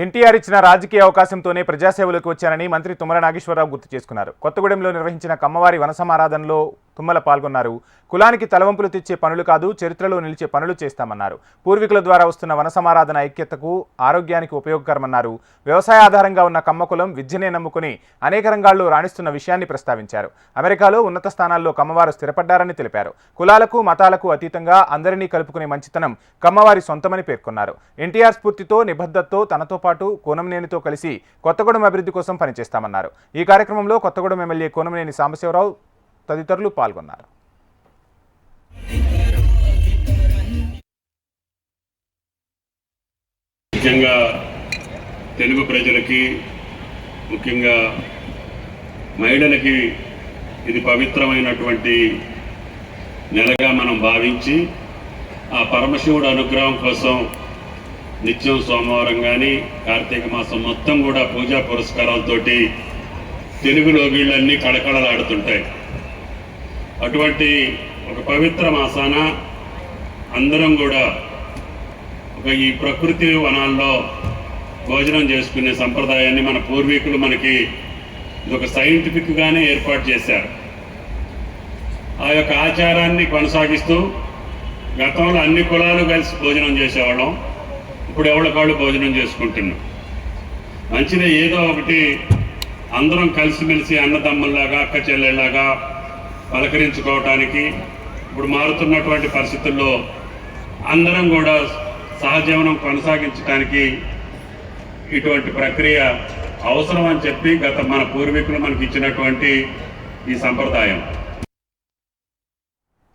ఎన్టీఆర్ ఇచ్చిన రాజకీయ అవకాశంతోనే ప్రజాసేవలోకి వచ్చానని మంత్రి తుమ్మల నాగేశ్వరరావు గుర్తు చేసుకున్నారు. కొత్తగూడెంలో నిర్వహించిన కమ్మవారి వనసమారాధనలో తుమ్మల పాల్గొన్నారు. కులానికి తలవంపులు తెచ్చే పనులు కాదు, చరిత్రలో నిలిచే పనులు చేస్తామన్నారు. పూర్వీకుల ద్వారా వస్తున్న వనసమారాధన ఐక్యతకు, ఆరోగ్యానికి ఉపయోగకరమన్నారు. వ్యవసాయ ఆధారంగా ఉన్న కమ్మ కులం విద్యనే నమ్ముకుని అనేక రంగాల్లో రాణిస్తున్న విషయాన్ని ప్రస్తావించారు. అమెరికాలో ఉన్నత స్థానాల్లో కమ్మవారు స్థిరపడ్డారని తెలిపారు. కులాలకు మతాలకు అతీతంగా అందరినీ కలుపుకునే మంచితనం కమ్మవారి సొంతమని పేర్కొన్నారు. ఎన్టీఆర్ స్ఫూర్తితో నిబద్ధతతో తనతో పాటు కోనంనేనితో కలిసి కొత్తగూడెం అభివృద్ధి కోసం పనిచేస్తామన్నారు. ఈ కార్యక్రమంలో కొత్తగూడెం ఎమ్మెల్యే కోనంనేని సాంబశివరావు తదితరులు పాల్గొన్నారు. ముఖ్యంగా తెలుగు ప్రజలకి, ముఖ్యంగా మహిళలకి ఇది పవిత్రమైనటువంటి నెలగా మనం భావించి ఆ పరమశివుడు అనుగ్రహం కోసం నిత్యం సోమవారం కానీ కార్తీక మాసం మొత్తం కూడా పూజా పురస్కారాలతోటి తెలుగు లోగిళ్ళన్నీ కళకళలాడుతుంటాయి. అటువంటి ఒక పవిత్ర మాసాన అందరం కూడా ఈ ప్రకృతి వనాల్లో భోజనం చేసుకునే సంప్రదాయాన్ని మన పూర్వీకులు మనకి ఇదొక సైంటిఫిక్గానే ఏర్పాటు చేశారు. ఆ యొక్క ఆచారాన్ని కొనసాగిస్తూ గతంలో అన్ని కులాలు కలిసి భోజనం చేసేవాళ్ళం, ఇప్పుడు ఎవరికాళ్ళు భోజనం చేసుకుంటున్నాం. మంచిదే, ఏదో ఒకటి అందరం కలిసిమెలిసి అన్నదమ్ముల్లాగా అక్క చెల్లెళ్ళలాగా పలకరించుకోవటానికి ఇప్పుడు మారుతున్నటువంటి పరిస్థితుల్లో అందరం కూడా సహజీవనం కొనసాగించడానికి ఇటువంటి ప్రక్రియ అవసరం అని చెప్పి మన పూర్వీకులు మనకి ఇచ్చినటువంటి ఈ సంప్రదాయం.